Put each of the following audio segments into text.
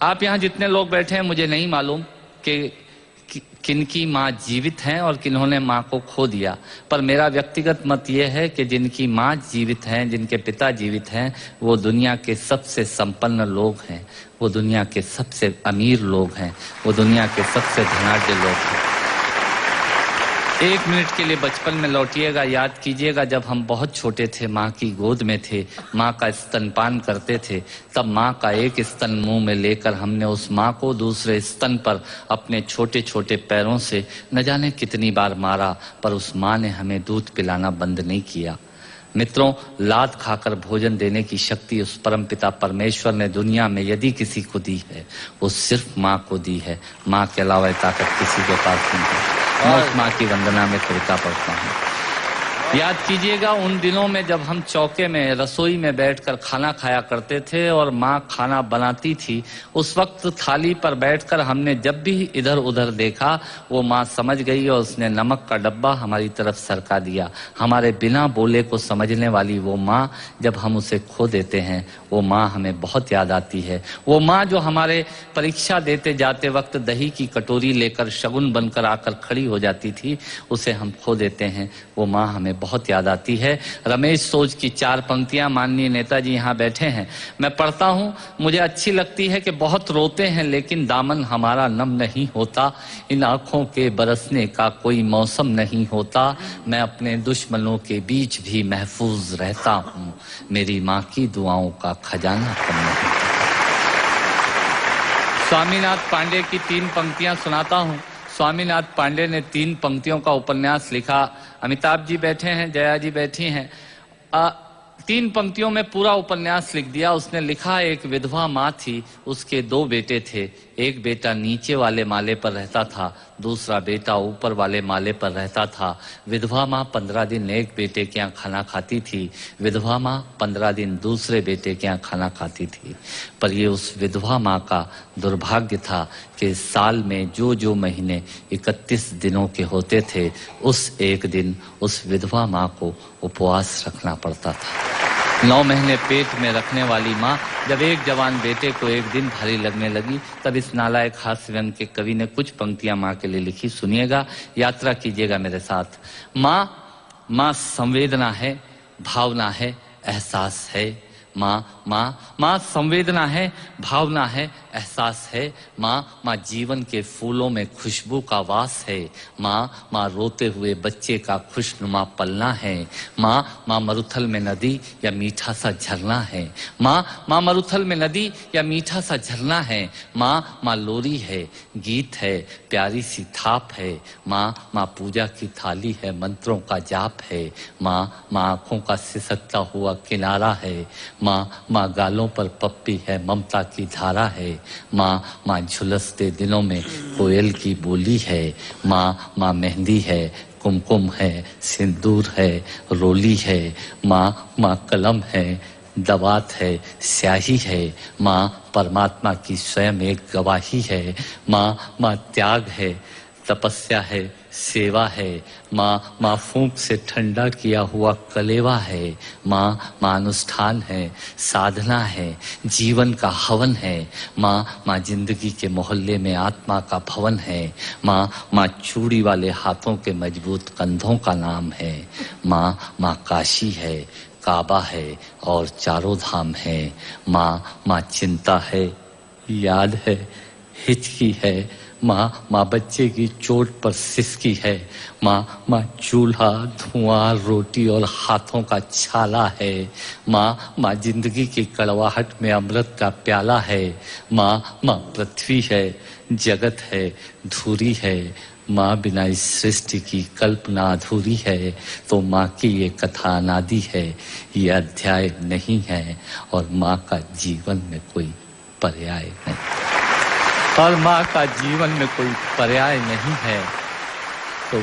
आप यहाँ जितने लोग बैठे हैं, मुझे नहीं मालूम कि किनकी माँ जीवित हैं और किन्होंने माँ को खो दिया, पर मेरा व्यक्तिगत मत यह है कि जिनकी माँ जीवित हैं, जिनके पिता जीवित हैं, वो दुनिया के सबसे संपन्न लोग हैं, वो दुनिया के सबसे अमीर लोग हैं, वो दुनिया के सबसे धनाढ्य लोग हैं। एक मिनट के लिए बचपन में लौटिएगा, याद कीजिएगा जब हम बहुत छोटे थे, माँ की गोद में थे, माँ का स्तनपान करते थे, तब माँ का एक स्तन मुंह में लेकर हमने उस माँ को दूसरे स्तन पर अपने छोटे छोटे पैरों से न जाने कितनी बार मारा, पर उस माँ ने हमें दूध पिलाना बंद नहीं किया। मित्रों, लात खाकर भोजन देने की शक्ति उस परमपिता परमेश्वर ने दुनिया में यदि किसी को दी है, वो सिर्फ माँ को दी है। माँ के अलावा ताकत किसी के पास नहीं है। मैं उस माँ की वंदना में कविता पढ़ता हूँ। याद कीजिएगा उन दिनों में जब हम चौके में रसोई में बैठकर खाना खाया करते थे और माँ खाना बनाती थी, उस वक्त थाली पर बैठकर हमने जब भी इधर उधर देखा, वो माँ समझ गई और उसने नमक का डब्बा हमारी तरफ सरका दिया। हमारे बिना बोले को समझने वाली वो माँ, जब हम उसे खो देते हैं, वो माँ हमें बहुत याद आती है। वो माँ जो हमारे परीक्षा देते जाते वक्त दही की कटोरी लेकर शगुन बनकर आकर खड़ी हो जाती थी, उसे हम खो देते हैं। वो माँ हमें बहुत याद आती है। रमेश सोज की 4 पंक्तियां माननीय नेताजी यहाँ बैठे हैं, मैं पढ़ता हूँ। मुझे अच्छी लगती है कि बहुत रोते हैं लेकिन दामन हमारा नम नहीं होता, इन आंखों के बरसने का कोई मौसम नहीं होता, मैं अपने दुश्मनों के बीच भी महफूज रहता हूँ, मेरी माँ की दुआओं का खजाना कम नहीं। स्वामीनाथ पांडे की 3 पंक्तियां सुनाता हूँ। स्वामीनाथ पांडे ने 3 पंक्तियों का उपन्यास लिखा। अमिताभ जी बैठे हैं, जया जी बैठी हैं। 3 पंक्तियों में पूरा उपन्यास लिख दिया उसने। लिखा, एक विधवा माँ थी, उसके 2 बेटे थे। एक बेटा नीचे वाले माले पर रहता था, दूसरा बेटा ऊपर वाले माले पर रहता था। विधवा माँ 15 दिन एक बेटे के यहाँ खाना खाती थी, विधवा माँ 15 दिन दूसरे बेटे के यहाँ खाना खाती थी। पर ये उस विधवा माँ का दुर्भाग्य था कि साल में जो महीने 31 दिनों के होते थे, उस एक दिन उस विधवा माँ को उपवास रखना पड़ता था। 9 महीने पेट में रखने वाली माँ जब एक जवान बेटे को एक दिन भारी लगने लगी, तब इस नालायक हास्य व्यंग के कवि ने कुछ पंक्तियां माँ के लिए लिखी। सुनिएगा, यात्रा कीजिएगा मेरे साथ। माँ संवेदना है, भावना है, एहसास है। माँ संवेदना है, भावना है, एहसास है। माँ जीवन के फूलों में खुशबू का वास है। माँ रोते हुए बच्चे का खुशनुमा पलना है। माँ मरुथल में नदी या मीठा सा झरना है। माँ मरुथल में नदी या मीठा सा झरना है। माँ लोरी है, गीत है, प्यारी सी थाप है। माँ पूजा की थाली है, मंत्रों का जाप है। माँ आंखों का सिसकता हुआ किनारा है। माँ गालों पर पप्पी है, ममता की धारा है। माँ झुलसते दिनों में कोयल की बोली है। माँ मेहंदी है, कुमकुम है, सिंदूर है, रोली है। माँ कलम है, दवात है, स्याही है। माँ परमात्मा की स्वयं एक गवाही है। माँ त्याग है, तपस्या है, सेवा है। माँ फूंक से ठंडा किया हुआ कलेवा है। माँ अनुष्ठान है, साधना है, जीवन का हवन है। माँ जिंदगी के मोहल्ले में आत्मा का भवन है। माँ चूड़ी वाले हाथों के मजबूत कंधों का नाम है। माँ काशी है, काबा है और चारों धाम है। माँ चिंता है, याद है, हिचकी है। माँ बच्चे की चोट पर सिसकी है। माँ चूल्हा, धुआं, रोटी और हाथों का छाला है। माँ जिंदगी की कड़वाहट में अमृत का प्याला है। माँ पृथ्वी है, जगत है, धुरी है। माँ बिना इस सृष्टि की कल्पना अधूरी है। तो माँ की ये कथा अनादि है, ये अध्याय नहीं है, और माँ का जीवन में कोई पर्याय नहीं, और माँ का जीवन में कोई पर्याय नहीं है। तो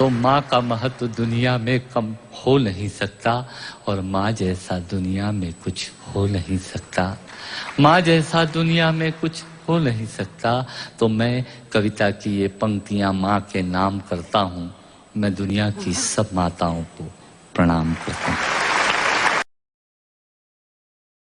माँ का महत्व दुनिया में कम हो नहीं सकता, और माँ जैसा दुनिया में कुछ हो नहीं सकता। माँ जैसा दुनिया में कुछ हो नहीं सकता। तो मैं कविता की ये पंक्तियां माँ के नाम करता हूँ। मैं दुनिया की सब माताओं को प्रणाम करता हूँ।